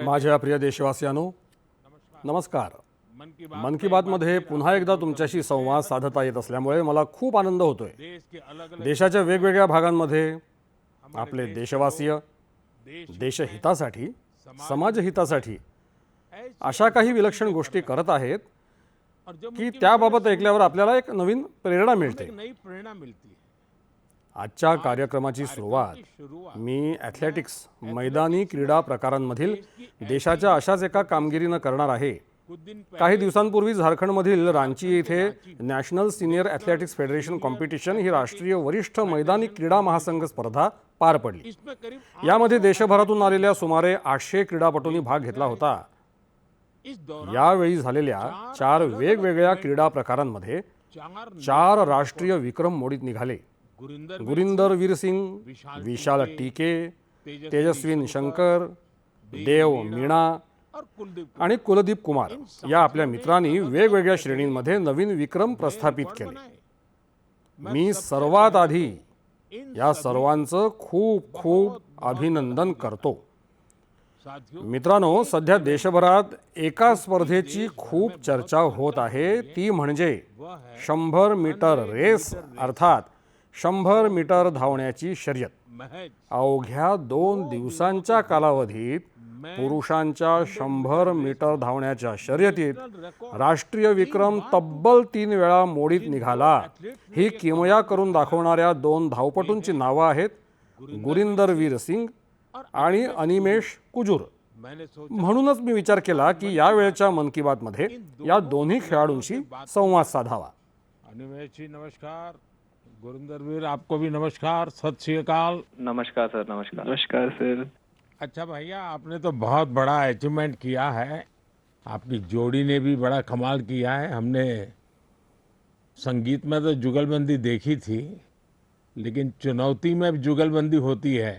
माझ्या प्रिय देशवासियांनो, नमस्कार. मन की बात मध्ये पुन्हा एकदा तुमच्याशी संवाद साधता येत असल्यामुळे मला खूप आनंद होतोय. देशाच्या वेगवेगळ्या भागांमध्ये आपले देशवासीय देशहितासाठी, समाजहितासाठी अशा काही विलक्षण गोष्टी करत आहेत की त्याबाबत ऐकल्यावर आपल्याला एक नवीन प्रेरणा मिळते. आजच्या कार्यक्रमाची सुरुवात मी ॲथलेटिक्स मैदानी क्रीडा प्रकारांमधील देशाच्या अशाच एका कामगिरीनं करणार आहे. काही दिवसांपूर्वी झारखंडमधील रांची येथे national senior athletics federation competition ही राष्ट्रीय वरिष्ठ मैदानी क्रीडा महासंघ स्पर्धा पार पडली. यामध्ये देशभरातून आलेल्या सुमारे 800 क्रीडापटूंनी भाग घेतला होता. यावेळी झालेल्या 4 वेगवेगळ्या क्रीडा प्रकारांमध्ये 4 राष्ट्रीय विक्रम मोडीत निघाले. गुरिंदर वीर सिंग, विशाल टीके, तेजस्विन शंकर, देव मीणा आणि कुलदीप कुमार या आपल्या मित्रांनी वेगवेगळ्या श्रेणींमध्ये नवीन विक्रम प्रस्थापित केले. मी सर्वात आधी या सर्वांचं खूप खूप अभिनंदन करतो. मित्रांनो, सध्या देशभरात एका स्पर्धेची खूप चर्चा होत आहे, ती म्हणजे 100 मीटर रेस अर्थात 100 मीटर धावण्याची शर्यत. अवघ्या 2 दिवसांच्या कालावधीत पुरुषांच्या 100 मीटर धावण्याच्या शर्यतीत राष्ट्रीय विक्रम तब्बल 3 वेळा मोडीत निघाला. ही किमया करून दाखवणाऱ्या 2 धावपटूंची नावं आहेत गुरिंदर वीर सिंग आणि अनिमेश कुजूर. म्हणूनच मी विचार केला की या वेळच्या मन की बात मध्ये या दोन्ही खेळाडूंशी संवाद साधावा. अनिमेश जी नमस्कार. गुरिंदर वीर आपको भी नमस्कार. सत श्री अकाल. नमस्कार सर. नमस्कार. नमस्कार सर. अच्छा भैया, आपने तो बहुत बड़ा अचीवमेंट किया है. आपकी जोड़ी ने भी बड़ा कमाल किया है. हमने संगीत में तो जुगलबंदी देखी थी, लेकिन चुनौती में जुगलबंदी होती है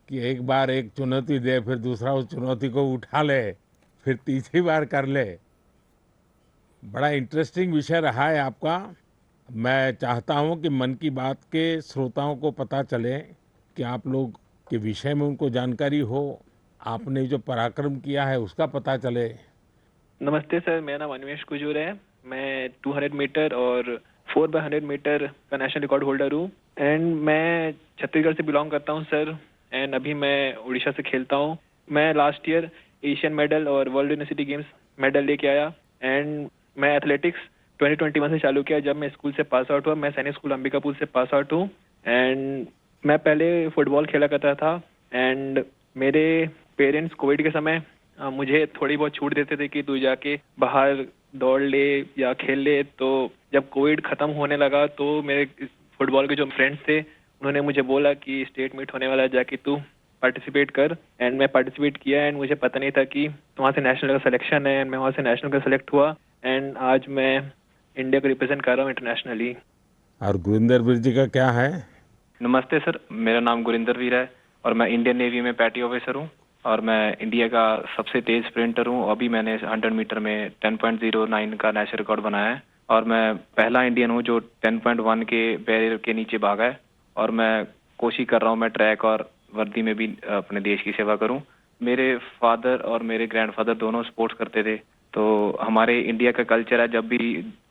कि एक बार एक चुनौती दे, फिर दूसरा उस चुनौती को उठा ले, फिर तीसरी बार कर ले. बड़ा इंटरेस्टिंग विषय रहा है आपका. मैं चाहता हूं कि मन की बात के श्रोताओं को पता चले कि आप लोग के विषय में उनको जानकारी हो, आपने जो पराक्रम किया है उसका पता चले. नमस्ते सर, मेरा नाम अनिमेश कुजूर है. मैं 200 मीटर और 4x100 मीटर का नेशनल रिकॉर्ड होल्डर हूँ. एंड मैं छत्तीसगढ़ से बिलोंग करता हूँ सर. एंड अभी मैं उड़ीसा से खेलता हूँ. मैं लास्ट ईयर एशियन मेडल और वर्ल्ड यूनिवर्सिटी गेम्स मेडल लेके आया. एंड मैं एथलेटिक्स 2021 से चालू किया जब मैं स्कूल से पास आउट हुआ. मैं सैनिक स्कूल अंबिकापुर से पास आउट हूँ. एंड मैं पहले फुटबॉल खेला करता था. एंड मेरे पेरेंट्स कोविड के समय मुझे थोड़ी बहुत छूट देते थे कि तू जाके बाहर दौड़ ले या खेल ले. तो जब कोविड खत्म होने लगा तो मेरे फुटबॉल के जो फ्रेंड्स थे उन्होंने मुझे बोला कि स्टेट मीट होने वाला है, जाके तू पार्टिसिपेट कर. एंड मैं पार्टिसिपेट किया. एंड मुझे पता नहीं था कि वहाँ से नेशनल का सिलेक्शन है. एंड मैं वहाँ से नेशनल का सिलेक्ट हुआ. एंड आज मैं इंडिया को रिप्रेजेंट कर रहा हूँ इंटरनेशनली. और गुरिंदर वीर जी का क्या है? नमस्ते सर, मेरा नाम गुरिंदर वीर है और मैं इंडियन नेवी में पैटी ऑफिसर हूँ और मैं इंडिया का सबसे तेज स्प्रिंटर हूँ. अभी मैंने 100 मीटर में 10.09 का नेशनल रिकॉर्ड बनाया है और मैं पहला इंडियन हूँ जो 10.1 के बैरियर के नीचे भागा है. और मैं कोशिश कर रहा हूँ मैं ट्रैक और वर्दी में भी अपने देश की सेवा करूँ. मेरे फादर और मेरे ग्रैंडफादर दोनों स्पोर्ट्स करते थे. तो हमारे इंडिया का कल्चर है, जब भी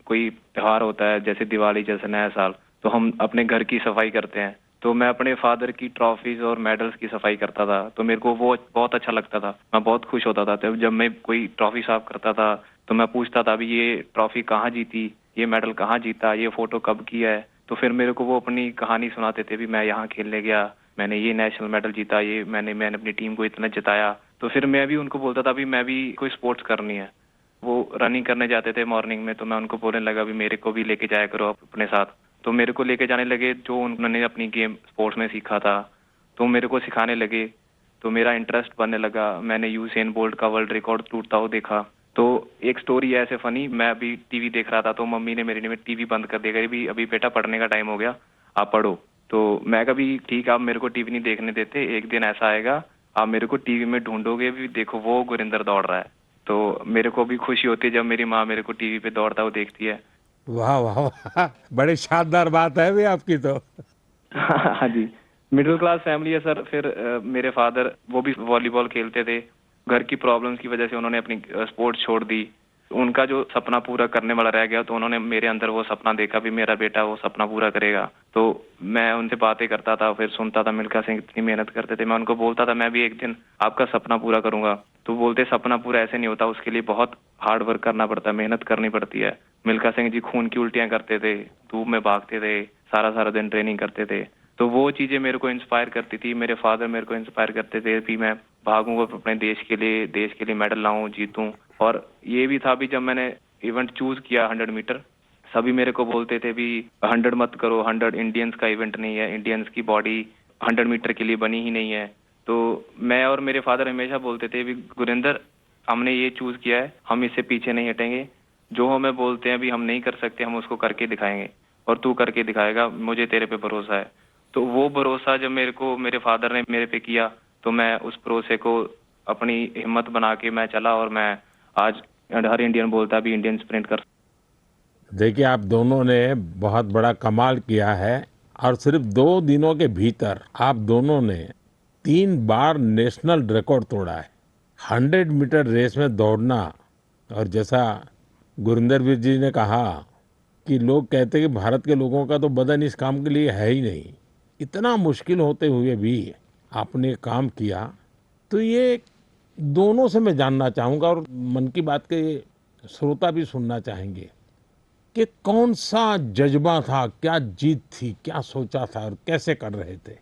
कोई त्यौहार होता है जैसे दिवाली जैसे नया साल, तो हम अपने घर की सफाई करते हैं. तो मैं अपने फादर की ट्रॉफीज और मेडल्स की सफाई करता था. तो मेरे को वो बहुत अच्छा लगता था. मैं बहुत खुश होता था जब मैं कोई ट्रॉफी साफ करता था. तो मैं पूछता था अभी ये ट्रॉफी कहाँ जीती, ये मेडल कहाँ जीता, ये फोटो कब किया है. तो फिर मेरे को वो अपनी कहानी सुनाते थे भी मैं यहाँ खेलने गया, मैंने ये नेशनल मेडल जीता, ये मैंने अपनी टीम को इतना जिताया. तो फिर मैं भी उनको बोलता था भी मैं भी कोई स्पोर्ट्स करनी है. वो रनिंग करने जाते थे मॉर्निंग में, तो मैं उनको बोलने लगा भी मेरे को भी लेके जाया करो अपने साथ. तो मेरे को लेके जाने लगे, जो उन्होंने अपनी गेम स्पोर्ट्स में सीखा था तो मेरे को सिखाने लगे, तो मेरा इंटरेस्ट बनने लगा। मैंने यूसेन बोल्ट का वर्ल्ड रिकॉर्ड टूटता हुआ देखा। तो एक स्टोरी है ऐसे फनी, मैं अभी टीवी देख रहा था तो मम्मी ने मेरी ने टीवी बंद कर दिया, कही अभी बेटा पढ़ने का टाइम हो गया, आप पढ़ो। तो मैं कभी ठीक, आप मेरे को टीवी नहीं देखने देते, एक दिन ऐसा आएगा आप मेरे को टीवी में ढूंढोगे भी, देखो वो गुरिंदर दौड़ रहा है। तो मेरे को भी खुशी होती है जब मेरी माँ मेरे को टीवी पे दौड़ता हुआ देखती है। वाह वाह वाह, बड़ी शानदार बात है भी आपकी तो। हाँ जी, मिडिल क्लास फैमिली है सर। फिर मेरे फादर वो भी वॉलीबॉल खेलते थे, घर की प्रॉब्लम्स की वजह से उन्होंने अपनी स्पोर्ट्स छोड़ दी। उनका जो सपना पूरा करने वाला रह गया, तो उन्होंने मेरे अंदर वो सपना देखा भी मेरा बेटा वो सपना पूरा करेगा। तो मैं उनसे बातें करता था, फिर सुनता था मिल्खा सिंह इतनी मेहनत करते थे, मैं उनको बोलता था मैं भी एक दिन आपका सपना पूरा करूंगा। तो बोलते सपना पूरा ऐसे नहीं होता, उसके लिए बहुत हार्ड वर्क करना पड़ता है, मेहनत करनी पड़ती है। मिल्खा सिंह जी खून की उल्टियां करते थे, धूप में भागते थे, सारा सारा दिन ट्रेनिंग करते थे। तो वो चीजें मेरे को इंस्पायर करती थी। मेरे फादर मेरे को इंस्पायर करते थे कि मैं भागूंगा अपने देश के लिए मेडल लाऊं, जीतूं। और ये भी था भी जब मैंने इवेंट चूज किया 100 मीटर, सभी मेरे को बोलते थे भी 100 मत करो, 100 इंडियंस का इवेंट नहीं है, इंडियंस की बॉडी 100 मीटर के लिए बनी ही नहीं है। तो मैं और मेरे फादर हमेशा बोलते थे भी गुरिंदर हमने ये चूज किया है, हम इससे पीछे नहीं हटेंगे, जो हमें बोलते हैं भी हम नहीं कर सकते, हम उसको करके दिखाएंगे और तू करके दिखाएगा, मुझे तेरे पे भरोसा है। तो वो भरोसा जब मेरे को मेरे फादर ने मेरे पे किया, तो मैं उस भरोसे को अपनी हिम्मत बना के मैं चला, और मैं आज हर इंडियन बोलता भी इंडियन स्प्रिंट कर। देखिए आप दोनों ने बहुत बड़ा कमाल किया है और सिर्फ 2 दिनों के भीतर आप दोनों ने 3 बार नेशनल रिकॉर्ड तोड़ा है। 100 मीटर रेस में दौड़ना, और जैसा गुरिंदर वीर जी ने कहा कि लोग कहते हैं कि भारत के लोगों का तो बदन इस काम के लिए है ही नहीं, इतना मुश्किल होते हुए भी आपने काम किया। तो ये दोनों से मैं जानना चाहूँगा और मन की बात के श्रोता भी सुनना चाहेंगे कि कौन सा जज्बा था, क्या जीत थी, क्या सोचा था और कैसे कर रहे थे,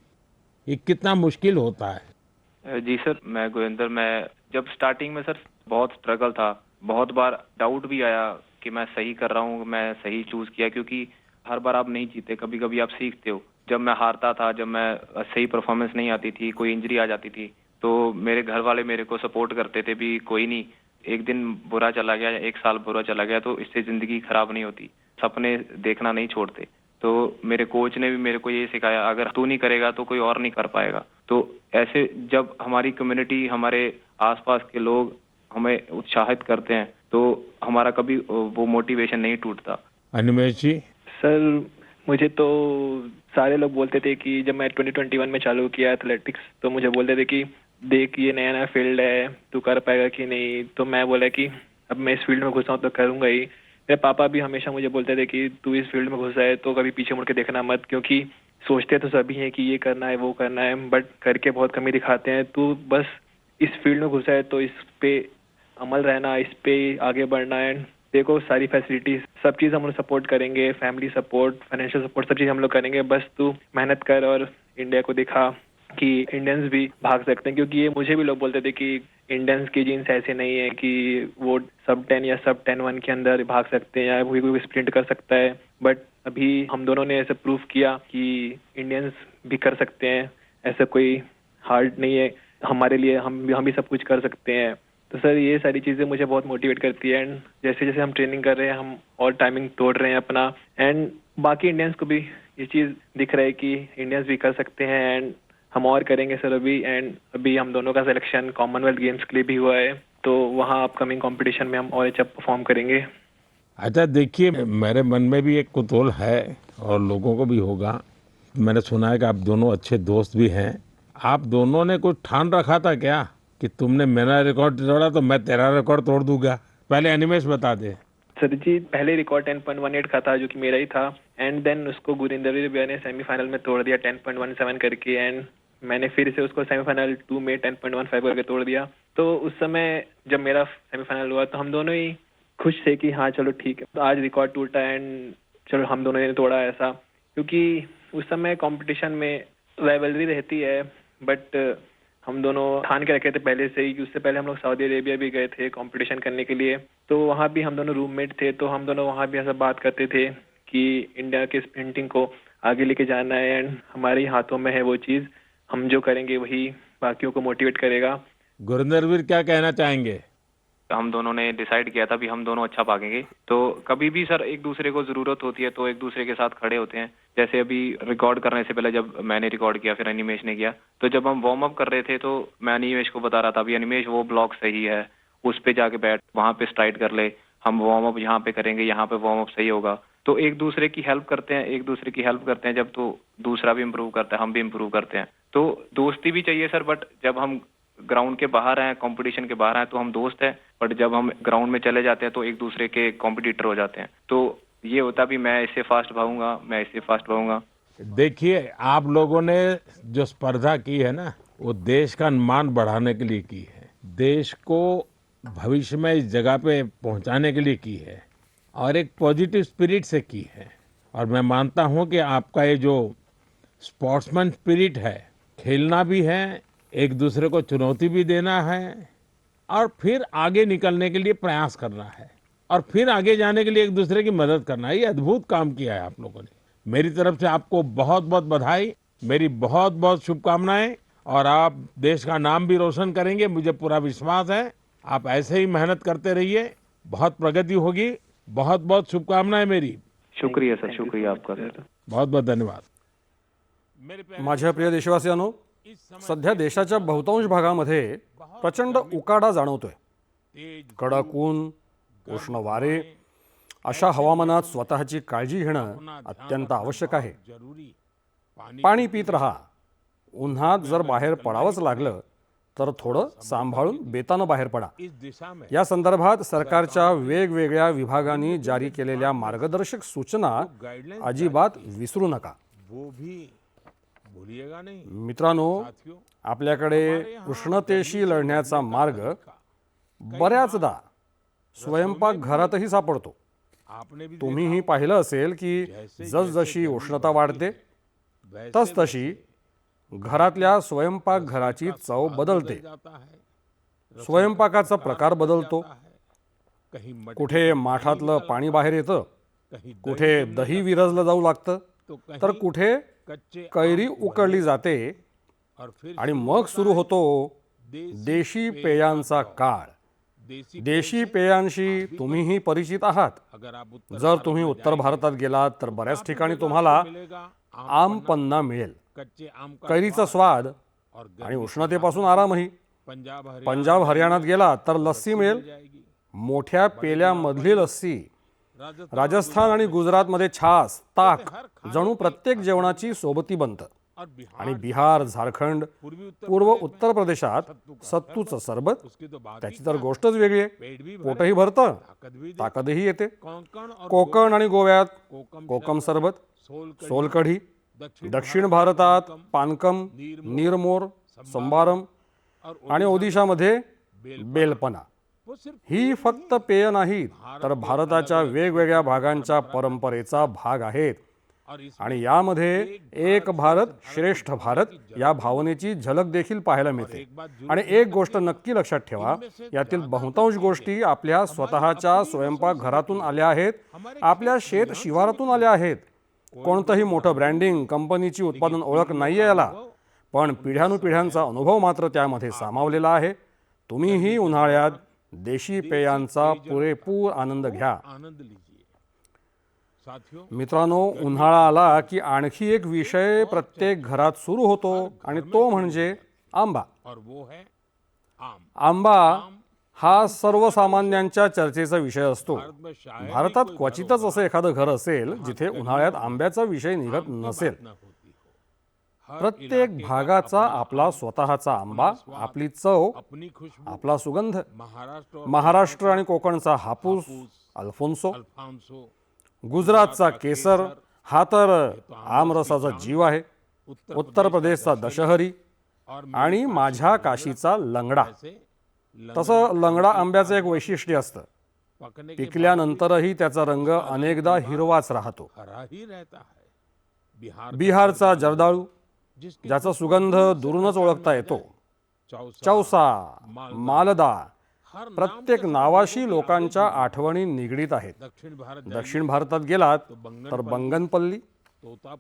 ये कितना मुश्किल होता है। जी सर, मैं गुरिंदर, मैं जब स्टार्टिंग में सर बहुत स्ट्रगल था, बहुत बार डाउट भी आया कि मैं सही कर रहा हूँ, मैं सही चूज किया, क्योंकि हर बार आप नहीं जीते, कभी कभी आप सीखते हो। जब मैं हारता था, जब मैं सही परफॉर्मेंस नहीं आती थी, कोई इंजरी आ जाती थी, तो मेरे घर वाले मेरे को सपोर्ट करते थे भी कोई नहीं, एक दिन बुरा चला गया, एक साल बुरा चला गया तो इससे जिंदगी खराब नहीं होती, सपने देखना नहीं छोड़ते। तो मेरे कोच ने भी मेरे को ये सिखाया, अगर तू नहीं करेगा तो कोई और नहीं कर पाएगा। तो ऐसे जब हमारी कम्युनिटी, हमारे आसपास के लोग हमें उत्साहित करते हैं, तो हमारा कभी वो मोटिवेशन नहीं टूटता। अनिमेश जी। सर मुझे तो सारे लोग बोलते थे कि जब मैं 2021 में चालू किया एथलेटिक्स, तो मुझे बोलते थे कि देख ये नया नया फील्ड है, तू कर पाएगा कि नहीं। तो मैं बोला कि अब मैं इस फील्ड में घुसा हूँ तो करूंगा ही। मेरे पापा भी हमेशा मुझे बोलते थे कि तू इस फील्ड में घुसा है तो कभी पीछे मुड़ के देखना मत, क्योंकि सोचते तो सभी हैं कि ये करना है वो करना है, बट करके बहुत कमी दिखाते हैं। तू बस इस फील्ड में घुसा है तो इस पे अमल रहना, इस पे आगे बढ़ना है। देखो सारी फैसिलिटीज, सब चीज़ हम लोग सपोर्ट करेंगे, फैमिली सपोर्ट, फाइनेंशियल सपोर्ट, सब चीज़ हम लोग करेंगे, बस तू मेहनत कर और इंडिया को दिखा कि इंडियंस भी भाग सकते हैं। क्योंकि ये मुझे भी लोग बोलते थे कि इंडियंस की जीन्स ऐसे नहीं है कि वो सब 10 या सब 10-1 के अंदर भाग सकते हैं या कोई स्प्रिंट कर सकता है। बट अभी हम दोनों ने ऐसे प्रूफ किया कि इंडियंस भी कर सकते हैं, ऐसा कोई हार्ड नहीं है हमारे लिए, हम भी सब कुछ कर सकते हैं। तो सर ये सारी चीज़ें मुझे बहुत मोटिवेट करती है, एंड जैसे जैसे हम ट्रेनिंग कर रहे हैं हम और टाइमिंग तोड़ रहे हैं अपना, एंड बाकी इंडियंस को भी ये चीज़ दिख रहा है कि इंडियंस भी कर सकते हैं, एंड हम और करेंगे सर अभी। एंड अभी हम दोनों का सिलेक्शन कॉमनवेल्थ गेम्स के लिए भी हुआ है, तो वहाँ अपकमिंग कंपटीशन में हम और अच्छा परफॉर्म करेंगे। अच्छा देखिए, मेरे मन में भी एक कुतूहल है और लोगों को भी होगा। मैंने सुना है कि आप दोनों अच्छे दोस्त भी हैं। आप दोनों ने कुछ ठान रखा था क्या कि तुमने मेरा रिकॉर्ड तोड़ा तो मैं तेरा रिकॉर्ड तोड़ दूंगा? पहले अनिमेश बता दे। सर जी पहले रिकॉर्ड 10.18 का था जो कि मेरा ही था, एंड देन उसको गुरिंदर भैया ने सेमीफाइनल में तोड़ दिया 10.17 करके, एंड मैंने फिर से उसको सेमीफाइनल 2 में 10.15 करके तोड़ दिया। तो उस समय जब मेरा सेमीफाइनल हुआ तो हम दोनों ही खुश थे कि हाँ चलो ठीक है, तो आज रिकॉर्ड टूटा एंड चलो हम दोनों ने तोड़ा ऐसा। क्योंकि उस समय कंपटीशन में राइवलरी रहती है, बट हम दोनों ठान के रखे थे पहले से ही कि उससे पहले हम लोग सऊदी अरेबिया भी गए थे कंपटीशन करने के लिए, तो वहाँ भी हम दोनों रूममेट थे, तो हम दोनों वहाँ भी ऐसा बात करते थे कि इंडिया के स्प्रिंटिंग को आगे लेके जाना है एंड हमारे ही हाथों में है वो चीज़। हम जो करेंगे वही बाकियों को मोटिवेट करेगा। गुरिंदर वीर क्या कहना चाहेंगे? हम दोनों ने डिसाइड किया था भी हम दोनों अच्छा भागेंगे, तो कभी भी सर एक दूसरे को जरूरत होती है तो एक दूसरे के साथ खड़े होते हैं। जैसे अभी रिकॉर्ड करने से पहले जब मैंने रिकॉर्ड किया फिर अनिमेश ने किया, तो जब हम वार्म अप कर रहे थे तो मैं अनिमेश को बता रहा था अभी अनिमेश वो ब्लॉक सही है, उस पे जाके बैठ, वहां पे स्ट्राइड कर ले, हम वार्म अप यहाँ पे करेंगे, यहाँ पे वार्म अप सही होगा। तो एक दूसरे की हेल्प करते हैं, एक दूसरे की हेल्प करते हैं जब, तो दूसरा भी इम्प्रूव करता है, हम भी इम्प्रूव करते हैं। तो दोस्ती भी चाहिए सर, बट जब हम ग्राउंड के बाहर हैं, कंपटीशन के बाहर हैं तो हम दोस्त हैं, बट जब हम ग्राउंड में चले जाते हैं तो एक दूसरे के कॉम्पिटिटर हो जाते हैं। तो ये होता भी मैं इससे फास्ट भागूंगा, मैं इससे फास्ट भागूंगा। देखिए, आप लोगों ने जो स्पर्धा की है ना, वो देश का मान बढ़ाने के लिए की है, देश को भविष्य में इस जगह पे पहुंचाने के लिए की है और एक पॉजिटिव स्पिरिट से की है। और मैं मानता हूं कि आपका ये जो स्पोर्ट्समैन स्पिरिट है, खेलना भी है, एक दूसरे को चुनौती भी देना है और फिर आगे निकलने के लिए प्रयास करना है और फिर आगे जाने के लिए एक दूसरे की मदद करना है। ये अद्भुत काम किया है आप लोगों ने। मेरी तरफ से आपको बहुत बहुत बधाई, मेरी बहुत बहुत शुभकामनाएं, और आप देश का नाम भी रोशन करेंगे, मुझे पूरा विश्वास है। आप ऐसे ही मेहनत करते रहिए, बहुत प्रगति होगी। बहुत बहुत शुभकामनाएं मेरी। शुक्रिया सर, शुक्रिया आपका सर। बहुत बहुत धन्यवाद। माझ्या प्रिय देशवासियांनो, सध्या देशाच्या बहुतांश भागामध्ये प्रचंड उकाडा जाणवतोय। कडक ऊन, उष्ण वारे, अशा हवामानात स्वतःची काळजी घेणं अत्यंत आवश्यक आहे। पाणी पीत राहा। उन्हात जर बाहेर पडावंच लागलं तर थोडं सांभाळून बेतानं बाहेर पडा। या संदर्भात सरकारच्या वेगवेगळ्या विभागांनी जारी केलेल्या मार्गदर्शक सूचना अजिबात विसरू नका। वो भी भूलिएगा नहीं मित्रांनो, साथियों। आपल्याकडे उष्णतेशी लढण्याचा मार्ग बऱ्याचदा स्वयंपाक घरातही सापडतो। आपने भी तुम्हीही पाहिलं असेल की जसजशी उष्णता वाढते तसतशी घरातल्या स्वयंपाकघराची चव बदलते। जाता है, स्वयंपाकाचा प्रकार बदलतो। कहीं मट कुठे माठातलं पाणी बाहेर येतं, कहीं कुठे दही विरजलं जाऊ लागतं, तो कहीं तर कुठे कच्चे कैरी उकळली जाते और फिर आणि मग सुरू होतो देशी पेयांचा काळ। देसी देशी पेयांशी तुम्हीही परिचित आहात। अगर आप उत्तर जर तुम्ही उत्तर भारतात गेलात तर बऱ्याच ठिकाणी तुम्हाला मिलेगा आम पन्ना मिळेल, कच्चे आम का कैरीचा स्वाद और आणि उष्णतेपासून आरामही। पंजाब हरियाणा पंजाब हरियाणात गेलात तर लस्सी मिळेल, जाएगी। मोठ्या पेल्यामधली लस्सी। राजस्थान राजस्थान आणि गुजरातमध्ये छास, ताक जणू प्रत्येक जेवणाची सोबती बनतं। और बिहार आणि बिहार, झारखंड, पूर्वी उत्तर पूर्व उत्तर प्रदेशात सत्तूचं सरबत, उसकी तो बात त्याची तर गोष्टच वेगळी आहे। पेट भी पोटही भरतं, ताकत भी ताकदही येते। कोंकण और कोकण आणि गोव्यात कोकम कोकम सरबत, सोल सोलकढी। दक्षिण दक्षिण भारतात पानकम, नीरमोर, संबारम और आणि ओदिशामध्ये बेलपना। वो सिर्फ ही फक्त पेय नाहीत तर भारताच्या वेगवेगळ्या भागांच्या परंपरेचा भाग आहेत। और इस आणि यामध्ये एक भारत श्रेष्ठ भारत या भावनेची झलक देखील पाहायला मिळते। आणि एक गोष्ट नक्की लक्षात ठेवा, यातील बहुतांश गोष्टी आपल्या स्वतःच्या स्वयंपाक घरातून आल्या आहेत, आपल्या शेत शिवारातून आल्या आहेत। कोणतंही मोठं ब्रँडिंग, कंपनीची उत्पादन ओळख नाहीये याला, पण पिढ्यानुपिढ्यांचा अनुभव मात्र त्यामध्ये सामावलेला आहे। तुम्हीही उन्हाळ्यात देशी पेयांचा पुरेपूर आनंद घ्या। आनंद लीजिए साथियों। मित्रांनो, उन्हाळा आला की आणखी एक विषय प्रत्येक घरात सुरू होतो आणि तो म्हणजे आंबा। और वो है आम। आंबा हा सर्वसामान्यांच्या चर्चेचा विषय असतो। भारत में शायद भारतात क्वचितच असं एखादं घर असेल जिथे उन्हाळ्यात आंब्याचा विषय निघत नसेल। न होती हो। प्रत्येक भागाचा आपला स्वतःचा आंबा, आपली चव, अपनी खुशबू। आपला सुगंध। महाराष्ट्र और महाराष्ट्र आणि कोकणचा हापूस, अल्फोन्सो, अल्फांसो, गुजरातचा केसर हा तर आमरसाचा जीव आहे। उत्तर प्रदेशचा दशहरी और आणि माझ्या काशीचा लंगडा। से तसं लंगडा आंब्याचं एक वैशिष्ट्य असतं, पकने के पिकल्यानंतरही त्याचा रंग अनेकदा हिरवाच राहतो। हरा ही रहता है। बिहार बिहारचा जर्दाळू, जिसके ज्याचा सुगंध दुरूनच ओळखता येतो। चौसा, चौसा, मालदा, प्रत्येक नावाशी लोकांच्या आठवणी निगडीत आहेत. दक्षिण भारत दक्षिण भारतात गेलात तर बंगनपल्ली,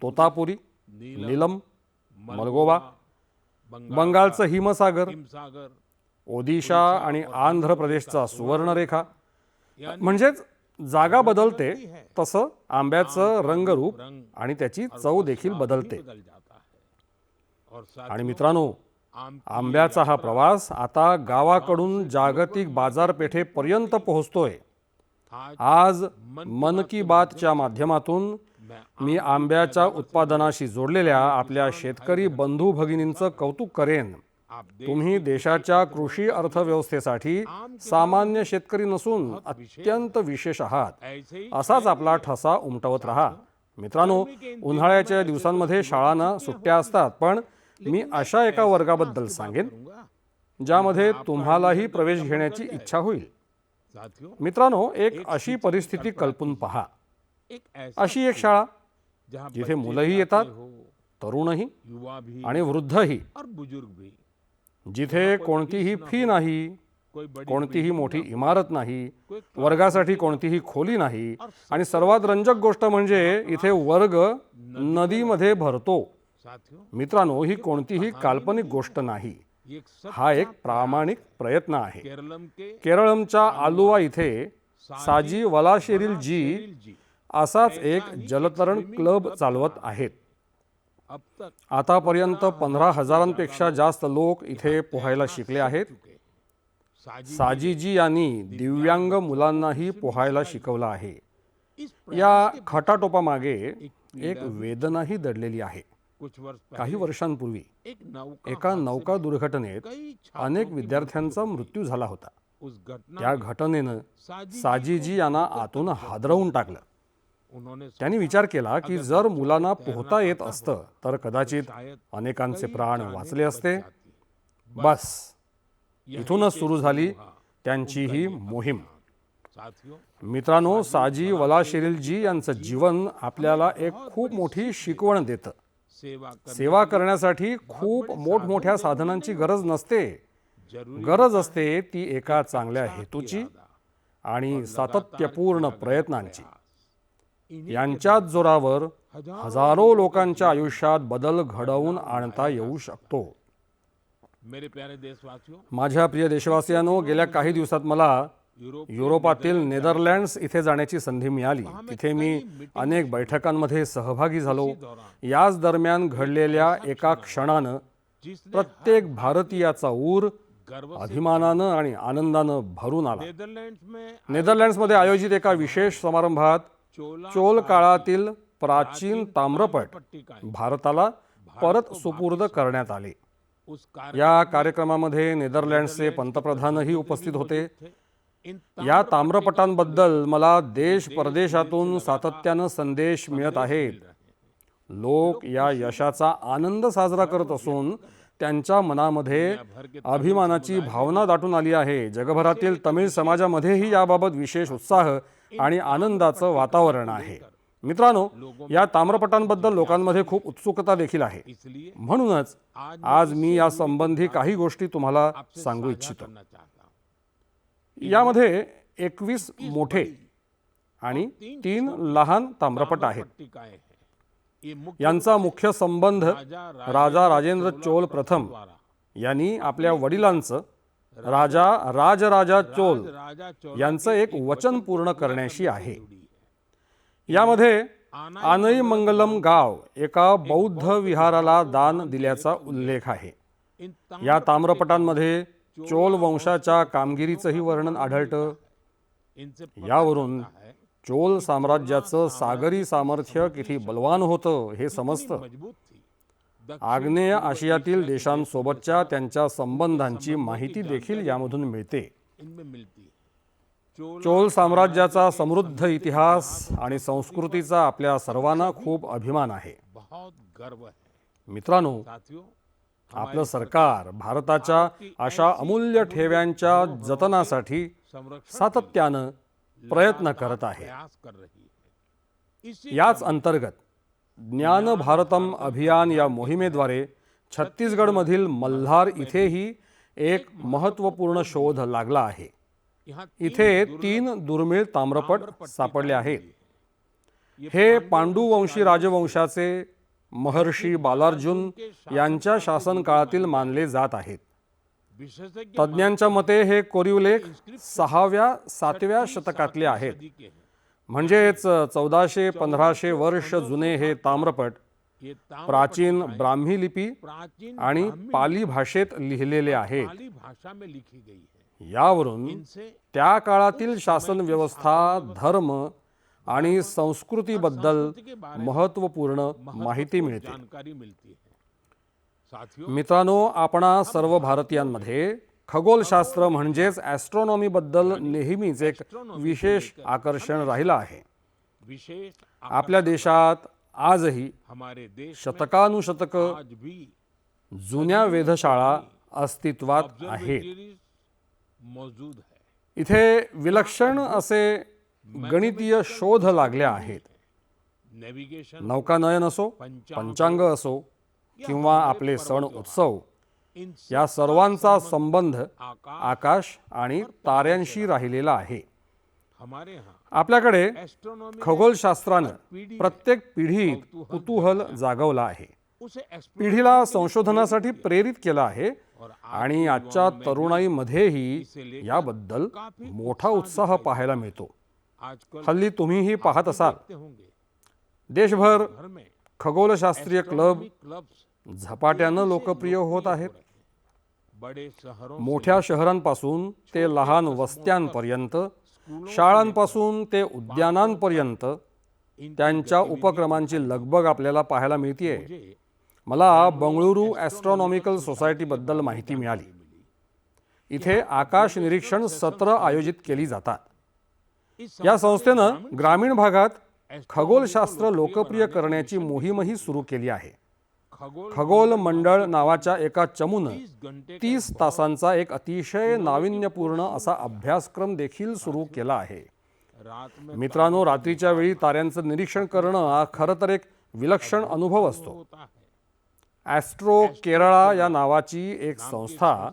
तोतापुरी, नीलम, मलगोवा, बंगालचं हिमसागर, हिमसागर, ओदिशा आणि आंध्र प्रदेशचा सुवर्णरेखा. म्हणजेच जागा बदलते तसं आंब्याचं रंगरूप आणि त्याची चव देखील बदलते. बदल जाता है और आणि मित्रांनो, आंब्याचा हा प्रवास आता गावाकडून जागतिक बाजारपेठेपर्यंत पोहोचतोय. आज मन की बातच्या माध्यमातून मी आंब्याच्या उत्पादनाशी जोडलेल्या आपल्या शेतकरी बंधू भगिनींचं कौतुक करेन. तुम्ही देशाच्या कृषी अर्थव्यवस्थेसाठी सामान्य शेतकरी नसून अत्यंत विशेष आहात. असाच आपला ठसा उमटवत राहा. मित्रांनो, उन्हाळ्याच्या दिवसांमध्ये शाळांना सुट्ट्या असतात, पण मी अशा एका वर्गाबद्दल सांगेन ज्यामध्ये तुम्हालाही प्रवेश घेण्याची इच्छा होईल. साथियों, मित्रांनो, एक अशी परिस्थिती कल्पून पहा. एक अशी एक शाळा जहां जिथे मुलंही येतात, तरुणही युवा भी आणि वृद्धही, और बुजुर्ग भी, जिथे कोणतीही फी नाही, कोई बड़ी कोणतीही मोठी इमारत नाही, वर्गासाठी कोणतीही खोली नाही, आणि सर्वात रंजक गोष्ट म्हणजे इथे वर्ग नदीमध्ये भरतो. साथियों, मित्रांनो, ही कोणतीही काल्पनिक गोष्ट नाही. ये एक सब हा एक प्रामाणिक प्रयत्न आहे. केरलम के केरळमच्या आलुवा इथे साजी वलाशेरिल जी जी असाच एक जलतरण क्लब चालवत आहेत. अब तक आतापर्यंत 15,000पेक्षा जास्त लोक इथे पोहायला शिकले आहेत. साजी साजीजी यांनी दिव्यांग मुलांनाही पोहायला शिकवलं आहे. इस या खटाटोपामागे एक वेदनाही दडलेली आहे. कुछ वर्ष काही वर्षांपूर्वी एक नौका एका नौका दुर्घटनेत कई छात्रों अनेक की विद्यार्थ्यांचा मृत्यू झाला होता. उस घटना त्या घटनेनं साजी साजीजी यांना आतून हादरवून टाकलं. उन्होंने त्यांनी विचार केला की जर मुलांना पोहता येत असतं तर कदाचित शायद अनेकांचे प्राण जाने वाचले असते. बच जाती. बस यहीं इथूनच से सुरू झाली हुआ त्यांची ही मोहीम. साथियों, मित्रांनो, साजी वलाशेरिलजी यांचं जीवन आपल्याला एक खूप मोठी शिकवण देतं. सेवा करण्यासाठी खूप मोठमोठ्या साधनांची गरज नसते. गरज असते ती एका चांगल्या हेतूची आणि सातत्यपूर्ण प्रयत्नांची. यांच्याच जोरावर हजारो लोकांच्या आयुष्यात बदल घडवून आणता येऊ शकतो. मेरे प्यारे देशवासियों, माझ्या प्रिय देशवासियांनो, गेल्या काही दिवसात मला युरोपातील नेदरलँड्स इथे जाण्याची संधी मिळाली. तिथे मी अनेक बैठकांमध्ये सहभागी झालो. याच दरम्यान घडलेल्या एका क्षणानं प्रत्येक भारतीयाचा ऊर अभिमानानं आणि आनंदानं भरून आला. नेदरलँड्समध्ये आयोजित एका विशेष समारंभात चोल काळातील प्राचीन ताम्रपट भारताला परत सुपूर्द करण्यात आले. या कार्यक्रमामध्ये नेदरलँड्सचे पंतप्रधानही उपस्थित होते. या ताम्रपटांबद्दल मला देश परदेशातून सातत्यानं संदेश मिळत आहेत. लोक या यशाचा आनंद साजरा करत असून त्यांच्या मनामध्ये अभिमानाची भावना दाटून आली आहे. जगभरातील तमिळ समाजामध्येही याबाबत विशेष उत्साह आणि आनंदाचं वातावरण आहे. मित्रांनो, या ताम्रपटांबद्दल लोकांमध्ये खूप उत्सुकता देखील आहे. म्हणूनच आज मी या संबंधी काही गोष्टी तुम्हाला सांगू इच्छितो. यामध्ये 21 मोठे आणि 3 लहान ताम्रपट आहेत. यांचा मुख्य संबंध राजा राजेंद्र चोल प्रथम यांनी आपल्या वडिलांचं राजा राजराजा चोल यांचं एक वचन पूर्ण करण्याशी आहे. यामध्ये आनई मंगलम गाव एका बौद्ध विहाराला दान दिल्याचा उल्लेख आहे. या ताम्रपटांमध्ये चोल वंशाच्या कामगिरीचंही वर्णन आढळतं. यावरून चोल साम्राज्याचं सागरी सामर्थ्य किती बलवान होतं हे समजतं. आग्नेय आशियातील देशांसोबतच्या त्यांच्या संबंधांची माहिती देखील यामधून मिळते. चोल साम्राज्याचा समृद्ध इतिहास आणि संस्कृतीचा आपल्या सर्वांना खूप अभिमान आहे. मित्रांनो, आपलं सरकार भारताच्या अशा अमूल्य ठेव्यांच्या जतनासाठी सातत्यानं प्रयत्न करत आहे. याच अंतर्गत ज्ञान भारतम अभियान या मोहिमेद्वारे छत्तीसगडमधील मल्हार इथेही एक महत्त्वपूर्ण शोध लागला आहे. यहाँ इथे 3 दुर्मिळ ताम्रपट सापडले आहेत. हे पांडुवंशी राजवंशाचे महर्षी बालार्जुन यांच्या शासन काळातील मानले जात आहेत. विशेषज्ञ तज्ज्ञांच्या मते हे कोरीव लेख 6व्या-7व्या शतकातले आहेत. म्हणजेच 1400-1500 वर्ष जुने हे ताम्रपट ये ताम्रपट प्राचीन ब्राह्मी लिपी प्राचीन आणि पाली भाषेत लिहिलेले आहेत. पाली भाषा में लिखी गई है. यावरून इनसे त्या काळातील शासन व्यवस्था, धर्म आणि संस्कृतीबद्दल महत्त्वपूर्ण माहिती मिळते. जानकारी मिलती है. साथियों, मित्रांनो, आपणा सर्व भारतीयांमध्ये खगोलशास्त्र म्हणजेच ॲस्ट्रॉनॉमीबद्दल नेहमीच एक विशेष आकर्षण राहिलं आहे. विशेष आपल्या देशात आजही हमारे देश शतकानुशतक आज भी जुन्या वेधशाळा अस्तित्वात आहेत. observatories मौजूद है. इथे विलक्षण असे गणितीय शोध लागले आहेत. नेविगेशन नौकानयन असो, पंचांग असो किंवा आपले सण उत्सव, इन या सर्वांचा संबंध आकाश आणि ताऱ्यांशी राहिलेला आहे. हमारे यहाँ आपल्याकडे एस्ट्रोनॉमी खगोलशास्त्रानं प्रत्येक पिढीत कुतूहल जागवलं आहे. उसे एक्सप्लोर पिढीला संशोधनासाठी प्रेरित केलं आहे आणि आजच्या तरुणाईमध्येही याबद्दल मोठा उत्साह पाहायला मिळतो. आजकल हल्ली तुम्हीही पाहत असाल, देखते होंगे देशभर घर में खगोलशास्त्रीय क्लब क्लब्स झपाट्यानं लोकप्रिय होत आहेत. बड़े शहरों मोठ्या शहरांपासून ते लहान वस्त्यांपर्यंत, शाळांपासून ते उद्यानांपर्यंत त्यांच्या उपक्रमांची लगबग आपल्याला पाहायला मिळतीये. से मला बंगळुरू ॲस्ट्रॉनॉमिकल सोसायटीबद्दल माहिती मिळाली. इथे आकाश निरीक्षण सत्र आयोजित केली जातात. इस या संस्थेनं ग्रामीण भागात खगोलशास्त्र लोकप्रिय करण्याची मोहीमही सुरू केली आहे. खगोल खगोल मंडळ नावाच्या एका चमूनं 30 घंटे 30 तासांचा एक अतिशय नाविन्यपूर्ण असा अभ्यासक्रम देखील सुरू केला आहे. रात में मित्रांनो, रात्रीच्या वेळी ताऱ्यांचं निरीक्षण करणं हा खरं तर एक विलक्षण अनुभव असतो. होता है. ॲस्ट्रो केरळा या नावाची एक संस्था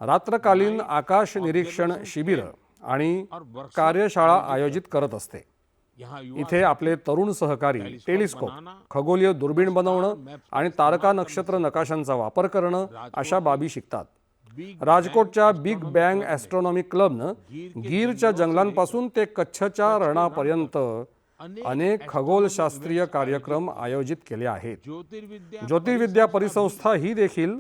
रात्रकालीन आकाश निरीक्षण शिबिर आणि कार्यशाळा आयोजित करत असते. यहाँ युवा इथे आपले तरुण सहकारी टेलिस्कोप, खगोलीय दुर्बीण बनवणं आणि तारका नक्षत्र नकाशांचा वापर करणं अशा बाबी शिकतात. राजकोटच्या बिग बँग ॲस्ट्रॉनॉमी क्लबनं गीरच्या जंगलांपासून ते कच्छच्या रणापर्यंत अनेक खगोलशास्त्रीय कार्यक्रम आयोजित केले आहेत. ज्योतिर्विद्या ज्योतिर्विद्या परिसंस्था ही देखील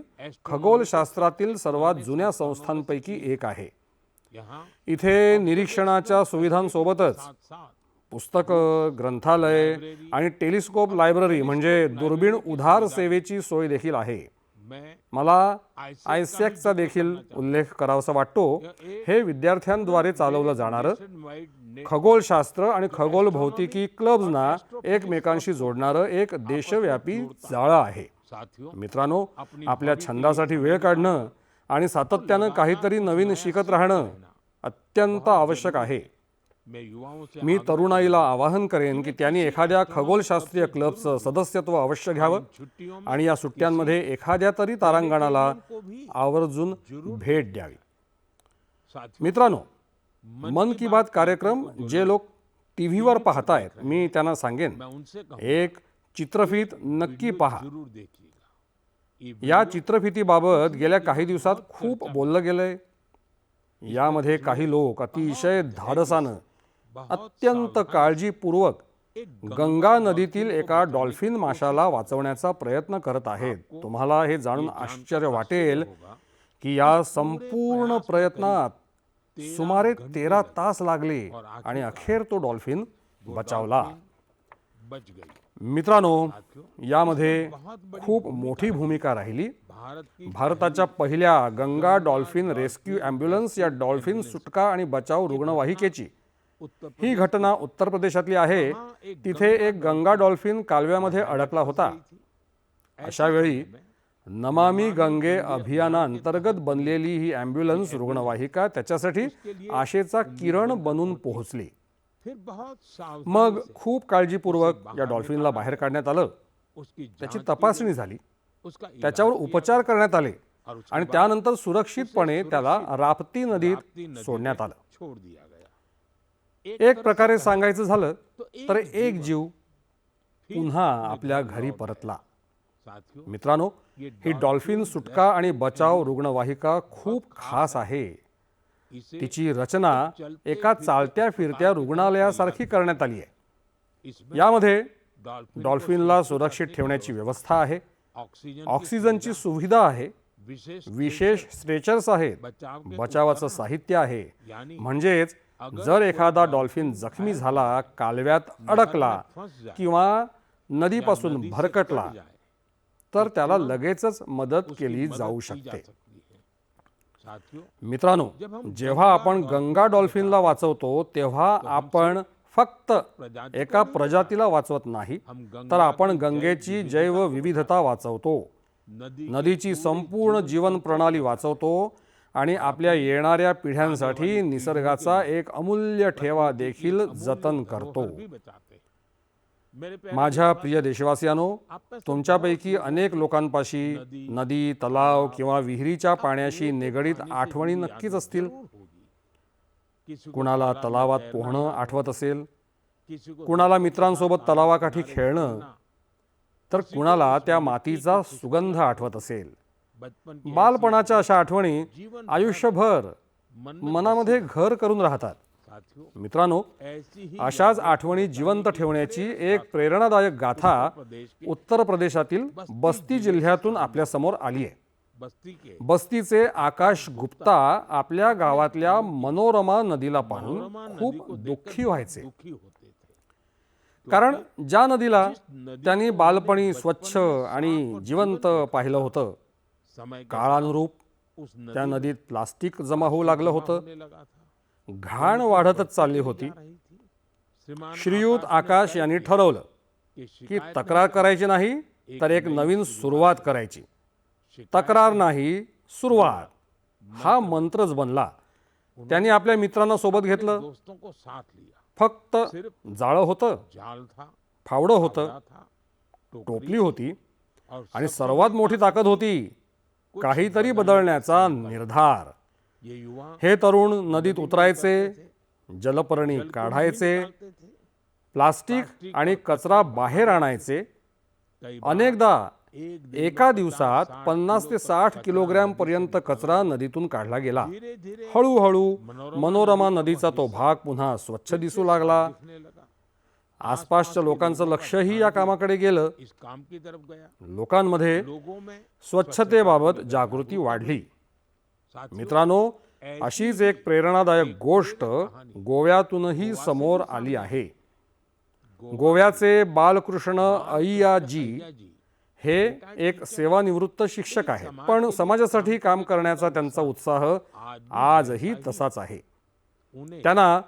खगोलशास्त्रातील सर्वात जुन्या संस्थांपैकी एक आहे. यहाँ इथे निरीक्षणाच्या सुविधांसोबतच साथ साथ पुस्तकं, ग्रंथालय आणि टेलिस्कोप लायब्ररी म्हणजे दुर्बीण उधार सेवेची सोय देखील आहे. मैं मला आयसॅकचा देखील उल्लेख करावासा वाटतो. हे विद्यार्थ्यांद्वारे चालवलं जाणारं वाइड खगोलशास्त्र आणि खगोल भौतिकी क्लब्सना एकमेकांशी जोडणारं एक देशव्यापी जाळं आहे. साथियों, मित्रांनो, आपल्या छंदासाठी वेळ काढणं आणि सातत्यानं काहीतरी नवीन शिकत राहणं अत्यंत आवश्यक आहे. मैं युवाओं से मी तरुणाईला आवाहन करेन की त्यांनी एखाद्या खगोलशास्त्रीय क्लबचं सदस्यत्व अवश्य घ्यावं छुट्टियों आणि या सुट्ट्यांमध्ये एखाद्या तरी तारांगणाला को भी आवर्जून भेट द्यावी. साथियों, मित्रांनो, मन की बात कार्यक्रम जे लोक टीव्हीवर पाहतायत, मी त्यांना सांगेन, मैं उनसे कहूँ एक चित्रफित नक्की पहा. जरूर देखिएगा. ये या चित्रफितीबाबत गेल्या काही दिवसात खूप बोललं गेलंय. यामध्ये काही लोक अतिशय धाडसानं, अत्यंत काळजीपूर्वक गंगा नदीतील एका डॉल्फिन माशाला वाचवण्याचा प्रयत्न करत आहेत. तुम्हाला हे जाणून आश्चर्य वाटेल की या संपूर्ण प्रयत्नात सुमारे 13 तास लागले आणि अखेर तो डॉल्फिन बचावला. बच गई. मित्रांनो, यामध्ये खूप मोठी भूमिका राहिली भारत की भारताच्या पहिल्या गंगा डॉल्फिन रेस्क्यू ॲम्ब्युलन्स या डॉल्फिन सुटका आणि बचाव रुग्णवाहिकेची. उत्तर ही घटना उत्तर प्रदेशातली आहे. तिथे एक गंगा डॉल्फिन कालव्यामध्ये अडकला होता. अशा वेळी नमामि गंगे अभियानांतर्गत बनलेली ही ॲम्ब्युलन्स रुग्णवाहिका त्याच्यासाठी आशेचा किरण बनून पोहोचली. फिर बहुत सावधानी मग खूप काळजीपूर्वक या डॉल्फिनला बाहेर काढण्यात आलं. उसकी त्याची जांच तपासणी झाली, उसका इलाज त्याच्यावर उपचार करण्यात आले आणि त्यानंतर सुरक्षितपणे त्याला राप्ती नदीत सोडण्यात आलं. छोड़ दिया गया. एक प्रकारे सांगायचं झालं तर एक जीव पुन्हा आपल्या घरी परतला. साथियों, मित्रांनो, ही डॉल्फिन सुटका आणि बचाव रुग्णवाहिका खूप खास आहे. इसे तिची रचना एका चालत्या फिरत्या रुग्णालयासारखी करण्यात आली आहे. इसमें यामध्ये डॉल्फिन डॉल्फिनला सुरक्षित ठेवण्याची व्यवस्था आहे, ऑक्सीजन ऑक्सिजनची सुविधा आहे, विशेष विशेष स्ट्रेचर्स आहेत, बचाव के बचावाचं साहित्य आहे. यानी म्हणजेच जर एखादा डॉल्फिन जखमी झाला, कालव्यात अडकला किंवा नदीपासून भरकटला तर त्याला लगेचच मदत केली जाऊ शकते. साथियों, मित्रांनो, जेव्हा आपण गंगा डॉल्फिनला वाचवतो तेव्हा आपण फक्त एका प्रजातीला वाचवत नाही, तर आपण गंगेची जैवविविधता वाचवतो, नदीची संपूर्ण जीवन प्रणाली वाचवतो आणि आपल्या येणाऱ्या पिढ्यांसाठी निसर्गाचा एक अमूल्य ठेवा देखील जतन करतो. माझ्या प्रिय देशवासियांनो, तुमच्यापैकी अनेक लोकांपाशी नदी, तलाव किंवा विहिरीच्या पाण्याशी निगडीत आठवणी नक्कीच असतील. कुणाला तलावात पोहणं आठवत असेल, कुणाला मित्रांसोबत तलावाकाठी खेळणं, तर कुणाला त्या मातीचा सुगंध आठवत असेल. बालपणाच्या अशा आठवणी आयुष्यभर मनामध्ये घर करून राहतात. मित्रांनो, अशाच आठवणी जिवंत ठेवण्याची एक प्रेरणादायक गाथा उत्तर प्रदेशातील बस्ती जिल्ह्यातून आपल्या समोर आली आहे. बस्तीचे आकाश गुप्ता आपल्या गावातल्या मनोरमा नदीला पाहून खूप दुःखी व्हायचे. कारण ज्या नदीला त्यांनी बालपणी स्वच्छ आणि जिवंत पाहिलं होतं, काळानुरूप त्या नदीत प्लास्टिक जमा होऊ लागलं होतं, घाण वाढतच चालली होती. श्रीयुत आकाश यांनी ठरवलं की तक्रार करायची नाही, तर एक नवीन सुरुवात करायची. तक्रार नाही, सुरुवात हा मंत्रच बनला. त्यांनी आपल्या मित्रांना सोबत घेतलं. फक्त जाळं होतं, फावडं होतं, टोपली होती आणि सर्वात मोठी ताकद होती काहीतरी बदलण्याचा निर्धार. हे तरुण नदीत उतरायचे, जलपर्णी काढायचे, प्लास्टिक आणि कचरा बाहेर आणायचे. अनेकदा एका दिवसात 50 ते 60 किलोग्रॅम पर्यंत कचरा नदीतून काढला गेला. हळूहळू मनोरमा नदीचा तो भाग पुन्हा स्वच्छ दिसू लागला. आसपासच्या लोकांचं लक्षही या कामाकडे गेलं. लोकांमध्ये स्वच्छतेबाबत जागृती वाढली. मित्रांनो, अशीच एक प्रेरणादायक गोष्ट गोव्यातूनही समोर आली आहे. गोव्याचे बालकृष्ण अय्याजी हे एक सेवानिवृत्त शिक्षक आहेत, पण समाजासाठी काम करण्याचा त्यांचा उत्साह आजही तसाच आहे. त्यांना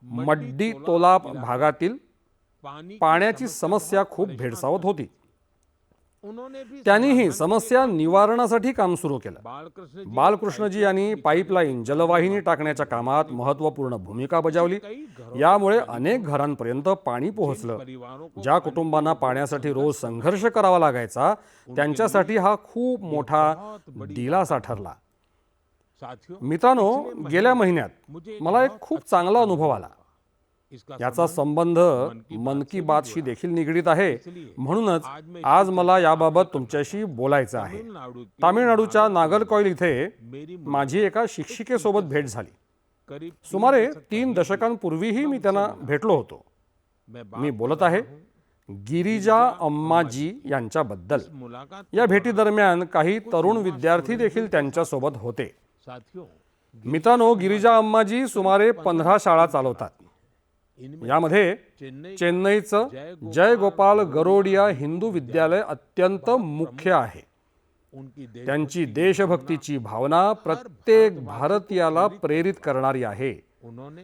मड्डी तोलाप भागातील पाण्याची समस्या खूप भेडसावत होती. त्यांनी ही समस्या निवारणासाठी काम सुरू केलं. बालकृष्णजी यांनी पाईपलाईन जलवाहिनी टाकण्याच्या कामात महत्त्वपूर्ण भूमिका बजावली. यामुळे अनेक घरांपर्यंत पाणी पोहोचलं. ज्या कुटुंबांना पाण्यासाठी रोज संघर्ष करावा लागायचा, त्यांच्यासाठी हा खूप मोठा दिलासा ठरला. मित्रांनो, गेल्या महिन्यात मला एक खूप चांगला अनुभव आला. याचा संबंध मन की बातशी देखील निगडीत आहे. म्हणूनच आज मला याबाबत तुमच्याशी बोलायचं आहे. तामिळनाडूच्या नागरकोइल इथे माझी एका शिक्षिकेसोबत भेट झाली. सुमारे 3 दशकांपूर्वीही मी त्यांना भेटलो होतो. मी बोलत आहे गिरिजा अम्माजी यांच्याबद्दल. या भेटीदरम्यान काही तरुण विद्यार्थी देखील त्यांच्यासोबत होते. मित्रांनो, गिरिजा अम्माजी सुमारे 15 शाळा चालवतात. यामध्ये चेन्नईचं जयगोपाल गरोडिया हिंदू विद्यालय अत्यंत मुख्य आहे. त्यांची देशभक्तीची भावना प्रत्येक भारतीयाला प्रेरित करणारी आहे.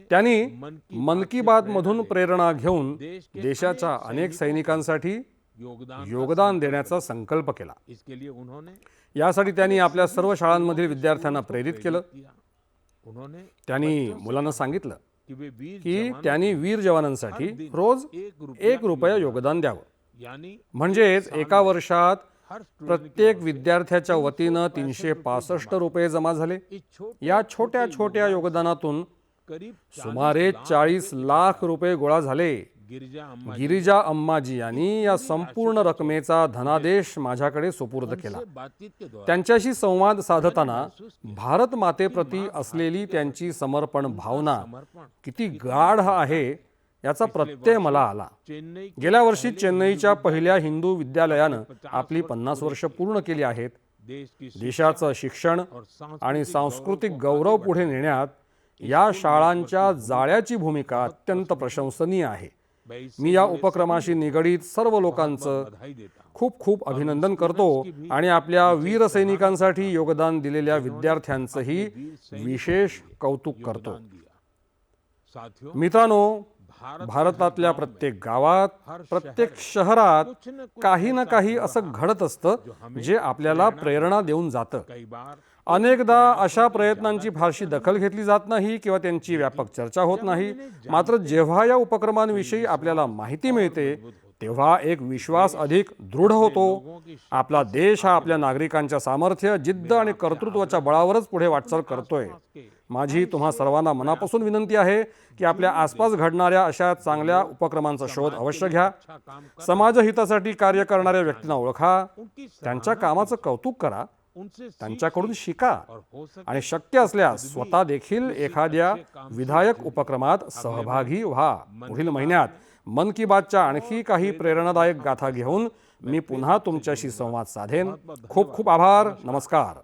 त्यांनी मन की बात मधून प्रेरणा घेऊन देशाच्या अनेक सैनिकांसाठी योगदान देण्याचा संकल्प केला. यासाठी त्यांनी आपल्या सर्व शाळांमधील विद्यार्थ्यांना प्रेरित केलं. त्यांनी मुलांना सांगितलं की त्यांनी वीर जवानांसाठी रोज 1 रुपया योगदान द्यावं. म्हणजेच एका वर्षात हर स्टूडेंट प्रत्येक विद्यार्थ्याच्या वतीनं 365 रुपये जमा झाले. या छोट्या छोट्या योगदानातून करीब सुमारे 40 लाख रुपये गोळा झाले. गिरिजा अम्मा गिरिजा अम्माजी यांनी या संपूर्ण रकमेचा धनादेश माझ्याकडे सुपूर्द केला. बातचीत के दौरान त्यांच्याशी संवाद साधताना भारत मातेप्रती असलेली त्यांची समर्पण भावना किती गाढ आहे याचा प्रत्यय मला आला. चेन्नई गेल्या वर्षी चेन्नईच्या पहिल्या हिंदू विद्यालयानं आपली 50 वर्ष पूर्ण केली आहेत. देश की देशाचं शिक्षण आणि सांस्कृतिक गौरव पुढे नेण्यात या शाळांच्या जाळ्याची भूमिका अत्यंत प्रशंसनीय आहे. मी या उपक्रमाशी निगडीत सर्व लोकांचं बधाई देता हूं. खूप खूप अभिनंदन करतो आणि आपल्या वीर सैनिकांसाठी योगदान दिलेल्या विद्यार्थ्यांचंही विशेष कौतुक करतो. साथियों, मित्रांनो, भारतातल्या प्रत्येक गावात, प्रत्येक शहरात काही ना काही असं घडत असतं जे आपल्याला प्रेरणा देऊन जातं. कई बार अनेकदा अशा प्रयत्नांची फारशी दखल घेतली जात नाही किंवा त्यांची व्यापक चर्चा होत नाही. मात्र जेव्हा या उपक्रमांविषयी आपल्याला माहिती मिळते तेव्हा एक विश्वास अधिक दृढ होतो. आपला देश हा आपल्या नागरिकांच्या सामर्थ्य, जिद्द आणि कर्तृत्वाच्या बळावरच पुढे वाटचाल करतोय. माझी तुम्हा सर्वांना मनापासून विनंती आहे की आपल्या आसपास घडणाऱ्या अशा चांगल्या उपक्रमांचा शोध अवश्य घ्या. समाजहितासाठी कार्य करणाऱ्या व्यक्तींना ओळखा, त्यांच्या कामाचं कौतुक करा, त्यांच्याकडून शिका आणि शक्य असल्यास स्वतः देखील एखाद्या विधायक उपक्रमात सहभागी व्हा. पुढील महिन्यात मन की बातच्या आणखी काही प्रेरणादायक गाथा घेऊन मी पुन्हा तुमच्याशी संवाद साधेन. खूप खूप आभार. नमस्कार.